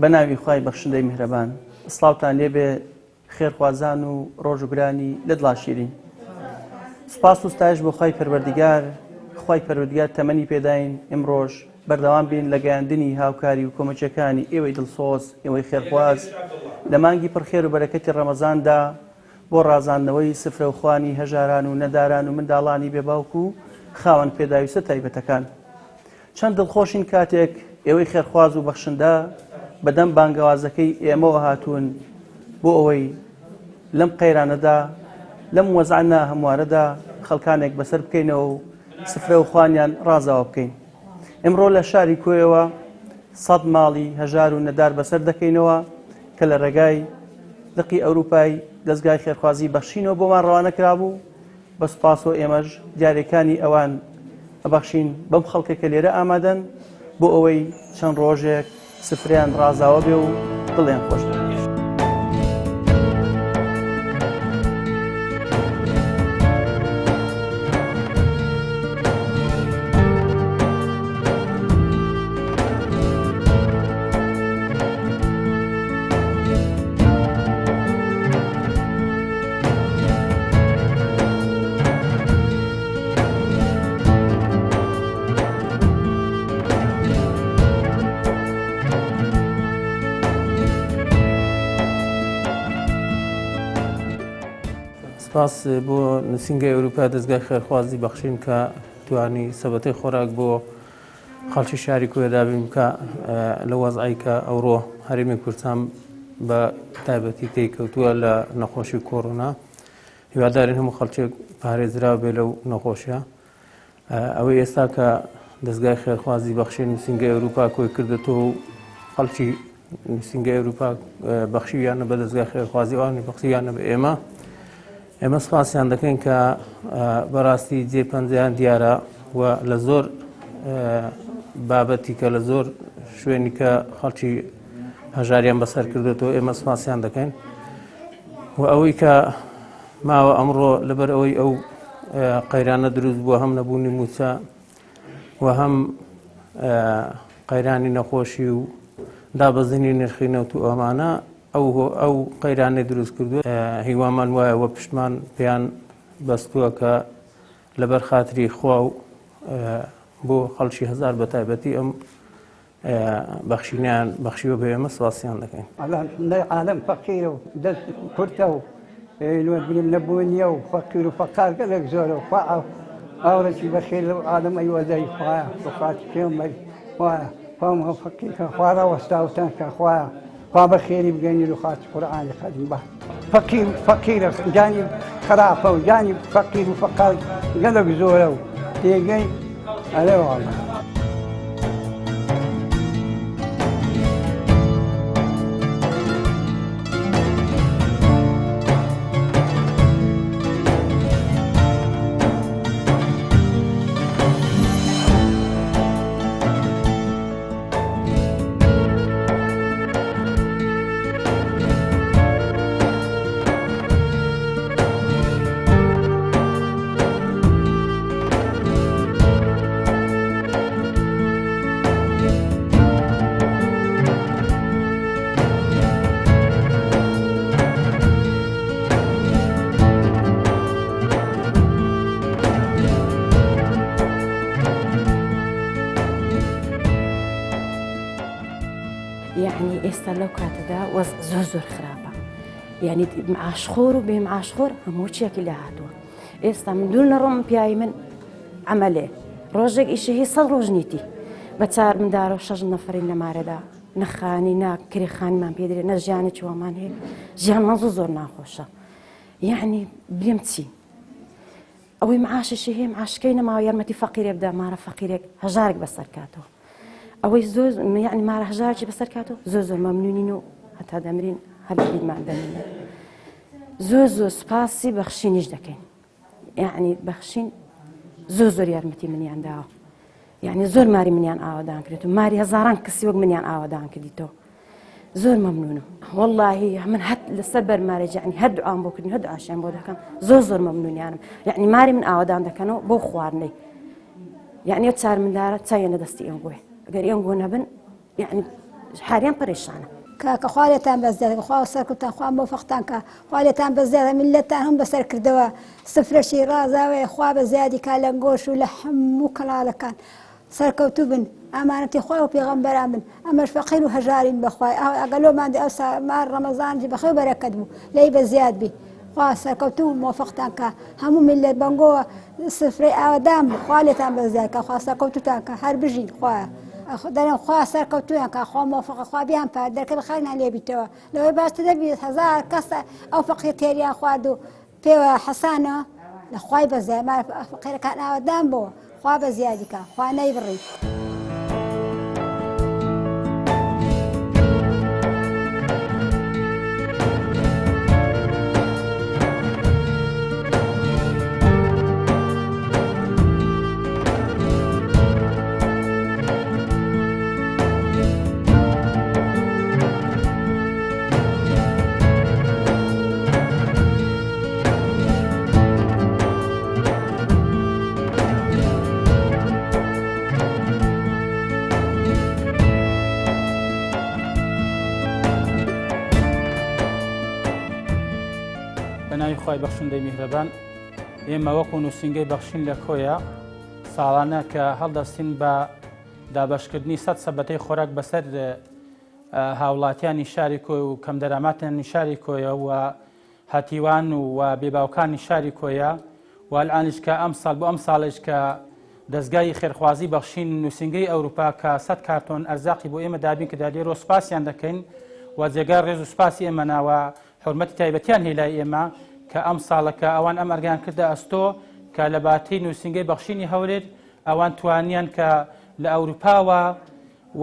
بەناوی خوای بەخشندەی میهرەبان سڵاوتان لێبێ خێرخوازان و ڕۆژوگرانی لە دڵاشیرین. سوپاس و ستایش بۆ خوای پەروەردگار تەمەنی پێداین ئەمڕۆژ بەردەوام بین لە گەیاندنی هاوکاری و کۆمەچەکانی ئێوەی دڵسۆز ئێوەی خێرخواز لە مانگی پڕخێر و بەرەکەتی ڕەمەزاندا بۆ ڕازاندنەوەی سفرە و خوانی هەژاران و نەداران و منداڵانی بێباوک و خاوەن پێداویستە تایبەتەکان. چەند دڵخۆشین کاتێک ئێوەی خێرخواز و بەخشندە بەدەم بانگەوازەکەی ئێمەوە هاتوون بۆ ئەوەی لەم قەیرانەدا لەم وەزعە هەموارەدا خەڵکانێک بەسەر بکەینەوە و سفرە و خوانیان ڕازاوە بکەین. ئەمڕۆ لە شاری کۆیەوە 100 ماڵی هەژار و نەدار بەسەر دەکەینەوە کە لە ڕێگای دقی ئەوروپای دەستگای خێرخوازی بەخشینەوە بۆمان ڕەوانە کرابوو. بە سوپاس و ئێمەش دیارەکانی ئەوان ئەبەخشین بەم خەڵکێکە لێرە ئامادەن بۆ ئەوەی چەند ڕۆژێک سفریان ڕازاوە بێ و دڵیان خۆش بێ. سپاس بۆ نووسینگەی ئەوروپا دەستگای خێرخوازی بەخشین کە توانی سەبەتەی خۆراک بۆ خەڵکی شاری کوێ دابین کە لە وەزعی کە ئەوڕۆ هەرێمی کوردستان بە تایبەتی تێکەوتووە لە نەخۆشی کۆڕۆنا. هیوادارین هەموو خەڵکێک پارێزراوە بێ لەو نەخۆشیە. ئەوەی ئێستا کە دەستگای خێرخوازی بەخشین نووسینگەی ئەوروپا کۆی کردێتەوە و خەڵکی نووسینگەی ئەوروپا بەخشیویانە بە دەستگای خێرخوازی ئەوانی بەخشیویانە بە ئێمە سپاسیان دەکەین کە بەڕاستی جێپەنجەیان دیارە و لە زۆر بابەتی کە لە زۆر شوێنی کە خەڵکی هەژاریان بەسەر کردێتەوە ئێمە سپاسیان دەکەین و ئەوەی کە ماوە ئەمڕۆ لەبەر ئەوەی ئەو قەیرانە دروست بووە هەم نەبوونی موچە و هەم قەیرانی نەخۆشی و دابەزینی نرخی نەوت و ئەمانە ئەو قەیرانەی دروست کردووە هیوامان وایەوە پشتمان پێیان بەستووە کە لەبەر خاتری خوا و بۆ خەڵکی هەزار بە تایبەتی ئەم بەخشینیان بەخشیوە بە ئێمە سواسیان دەکەین. عالم فەقیرە و دەست کورتە و نوێنبریم نەبوونیە و فەقیر و فەقار گەلێک زۆرە و ئاورەی بەخێر لەو عالم ئەیوەزای خوایە بخاتی پێمەری وایە فامە فەقیرکە خوارە وەستاوتان کە خوایە خوا بەخێری بگەینی و خاتی قورئانی خەدیم بە فەقیرە جانی خراپە و جانی فەقیر و فەقار گەلێک زۆرە و تێگەی ئەرێ وەڵا. يعني ئێستا لەو کاتەدا وەزع زۆر خراپە، یعنی معاشخۆر و بێ معاشخۆر هەموو چیەکی لە هاتووە. ئێستا من دوور نەڕۆم پیاوی من عەمەلێ ڕۆژێک ئیشەهی 100 ڕۆژ نیتی بە 4 منداڵ و 6 نەفەری لەمارەدا نەخانی ناکرێخانیمان پێدرێ نە ژیانە چوەمان هەیە ژیانمان زۆر ناخۆشە. یعنی بێم چی ئەوەی معاششی هەیە معاشەکەی نەماوە یارمەتی فەقیرێ بدە مارە فەقیرێک هەژارێک بەسەر کاتەوە. ئەوەی زۆر یعنی مارە هەژارێکی بەسەر کاتەوە زۆر مەمنونین و هەتا دەمرین هەر بیرمان دەمێنێ. زۆر سوپاسی بەخشینیش دەکەین، یعنی بەخشین زۆر یارمەتی منیان داوە، یعنی زۆر ماری منیان ئاوادان کرێت و ماری هەزاران کەسی وەک منیان ئاوادان کردیتەوە. زۆر مەمنونم واللهی من هەر لەسەر بەرمارێک یعنی هەر دوعام بۆ کردن هەر دوعاشیان بۆ دەکەم زۆر مەمنونیانم، یعنی ماری من ئاوادان دەکەنەوە بۆ خواردنەی، یعنی 4 منداڵە چایە لە دەستی ئێوە بووێ ئەگەر ئێوە بۆ نەبن یعنی حالیان پەرێشانە. کاکە خوا لێتان بەزدێت خوا سەرکوتان خوا مۆفەقتان کە خوا لێتان بەزدێت میلەتان هەم بەسەر کردەوە سفرەشی ڕازاوەیە خوا بە زیادی کا لە گۆش و لە هەموو کەڵالەکان سەرکەوتوو بن ئامانەتی خوا و پێغەمبەران بن ئەمەش فەقیر و هەژارین بەخوای ئەگەلۆماندی ئەو مار ڕەمەزانجی بەخێو بەرەکەت بوو لەی بە زیاد بی خوا سەرکەوتوو مۆفەقتان کە هەموو میلەت بەنگۆوە سفرەی ئاوادان بوو خوا لێتان بەزیاد کە خوا سەرکەوتوتان کە هەر بژین خوایە دەرێن خوا سەرکەوتویان کە خوا مۆفەقە خوا بیان پار دەرکە بەخێرنان لێبیتەوە لەوەی باشتر دەبێت هەزار کەسە ئەو فەقیر تێریان خوارد و پێوە حەسانە لە خوای بەزای مار فەقیرەکان ئاوادان بووە خوا بە زیادی کە خوا نەیبڕی. بەناوی خی بەخشندەی میهرەبان ئێمە وەکو نووسنگەی بەخشین لە کۆیە ساڵانە کە هەڵدەستین بە دابەشکردنی 100 سەبەتەی خۆراک بەسەر هاوڵاتیانی شاری کۆی و کەم دەراماتیانی شاری کۆیە و هەتیوان و بێباوکانی شاری کۆیە و ئەلعانیش کە ئەم ساڵ بۆ ئەم ساڵش کە دەستگای خێرخوازی بەخشین نووسنگەی ئەوروپا کە 100 کارتۆن ئەرزاقی بۆ ئێمە دابین کە دالێرۆ سوپاسیان دەکەین و جێگای ڕێز و سوپاسی ئێمە ناوە حرمەتی تایبەتیان هێلای ئێمە کە ئەم ساڵەکە ئەوان ئەم ئەرگیان کردە ئەستۆ کە لە باتەی نووسنگەی بەخشینی هەورێت ئەوان توانیان کە لە ئەوروپاوە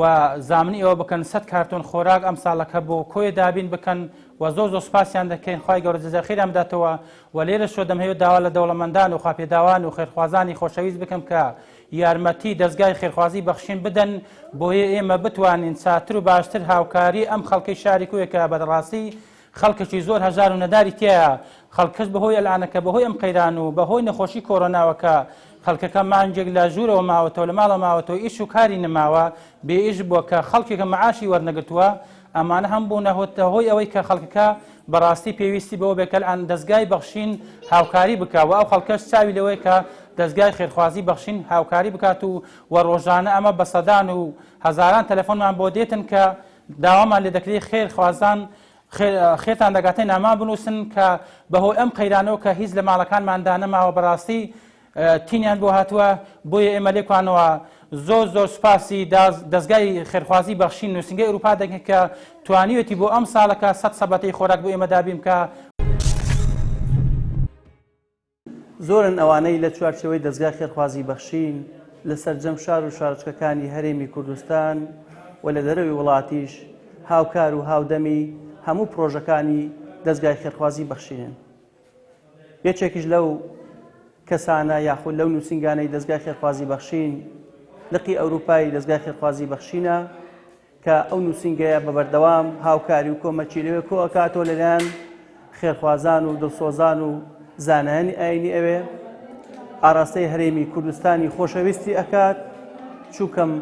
و زامنی ئەوە بکەن 100 کارتۆن خۆراک ئەم ساڵەکە بۆ کۆی دابین بکەن و زۆر سوپاسیان دەکەین خی گەورە جەزای خێرام بداتەوە و لێرە شۆ دەمهەوێت داوا لە دەوڵەمەندان و خواپێداوان و خێرخوازانی خۆشەویست بکەم کە یارمەتی دەستگای خێرخوازی بەخشین بدەن بۆیە ئێمە بتوانین چاتر و باشتر هاوکاری ئەم خەڵکەی شاری کۆیەکە بەڕاستی خەڵکەشی زۆر هەژار و نەداری تایە خەڵکەش بەهۆی ئەلعانەکە بەهۆی ئەم قەیران و بەهۆی نەخۆشی کۆرۆناوەکە خەڵکەکە مانجێک لە ژوورەوە ماوەتەوە لە ماڵە ماوەتەوە ئیش و کاری نەماوە بێ ئیش بووە کە خەڵکێکە مەعاشی وەرنەگرتووە ئەمانە هەم بوو نەهۆتە هۆی ئەوەی کە خەڵکەکە بەڕاستی پێویستی بەوە بێکەل ئەن دەستگای بەخشین هاوکاری بکات و ئەو خەڵکەش چاوی لەوەی کە دەستگای خێرخوازی بەخشین هاوکاری بکات و ڕۆژانە ئەمە بە سەدان و هەزاران تەلەفۆنمان بۆ دێتن کە داوامان لێ دەکرێت خێرخوازان خێتان دەگاتەی نامان بنووسن کە بەهۆی ئەم قەیرانەوە کە هیچ لە ماڵەکانماندا نەماوە بەڕاستی تینیان بۆ هاتووە بۆیە ئێمە لێکوانەوە زۆر سوپاسی دەستگای خێرخوازی بەخشین نووسنگەی ئەوروپا دەکەن کە توانیوێتی بۆ ئەم ساڵەکە 100 سەبەتەی خۆراک بۆ ئێمە دابیم کە زۆرن ئەوانەی لە چوارچەوەی دەستگای خێرخوازی بەخشین لەسەر جەم شار و شارچکەکانی هەرێمی کوردستان و لە دەرەوەی وڵاتیش هاوکار و هاودەمی هەموو پرۆژەکانی دەستگای خێرخوازی بەخشینن. یەکێکیش لەو کەسانە یاخود لەو نووسنگانەی دەستگای خێرخوازی بەخشین لقی ئەوروپای دەستگای خێرخوازی بەخشینە کە ئەو نووسنگەیە بە بەردەوام هاوکاری و کۆمەچیلەوە کۆ ئەکاتۆ لەلایەن خێرخوازان و دڵسۆزان و زانایانی ئاینی ئەوێ ئاراستەی هەرێمی کوردستانی خۆشەویستی ئەکات چووکەم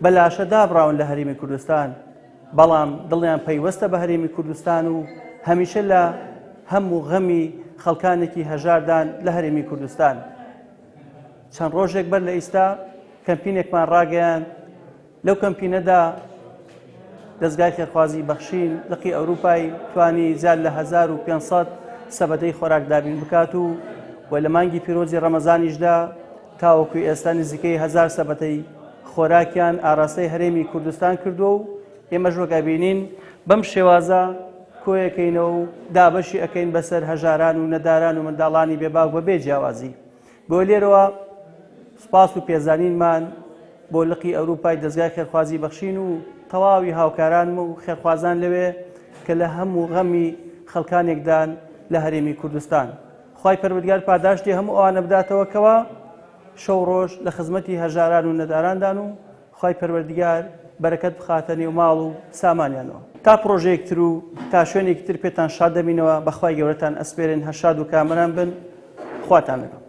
بەلاشە دابڕاون لە هەرێمی کوردستان بەڵام دڵیان پەیوەستە بە هەرێمی کوردستان و هەمیشە لە هەموو غەمی خەڵکانێکی هەژاردان لە هەرێمی کوردستان. چەند ڕۆژێک بەر لە ئیستا کەمپینێکمان ڕاگەیان لەو کەمپینەدا دەستگای خێرخوازی بەخشین لقی ئەوروپای توانی زیاد لە 1500 سەبەتەی خۆراک دابین بکات و لە مانگی پیرۆزی ڕەمەزانیشدا تاوەکوی ئێستا نزیکەی 1000 سەبەتەی خۆراکیان ئاراستەی هەرێمی کوردستان کردو و ئێمەش وەگەبینین بەم شێوازە کۆیەکەینەوە و دابەشی ئەەکەین بەسەر هەژاران و نەداران و منداڵانی بێباو بەبێ جیاوازی. بۆ لێرەوە سوپاس و پێزانینمان بۆ لقی ئەوروپای دەستگای خێرخوازی بەخشین و تەواوی هاوکاران و خێرخوازان لەوێ کە لە هەموو غەمی خەڵکانێکدان لە هەرێمی کوردستان. خوای پەروەردگار پاداشتی هەموو ئەوانە بداتەوە کەوە شەو ڕۆژ لە خزمەتی هەژاران و نەداراندان و خوای پەروەردگار بەرەکەت بخاتە نێو ماڵ و سامانیانەوە. تا پرۆژەیەکتر و تا شوێنێکتر پێتان شاد دەبینەوە بەخوای گەورەتان ئەسپێرن هەشاد و کامەران بن خواتان لەگەڵ.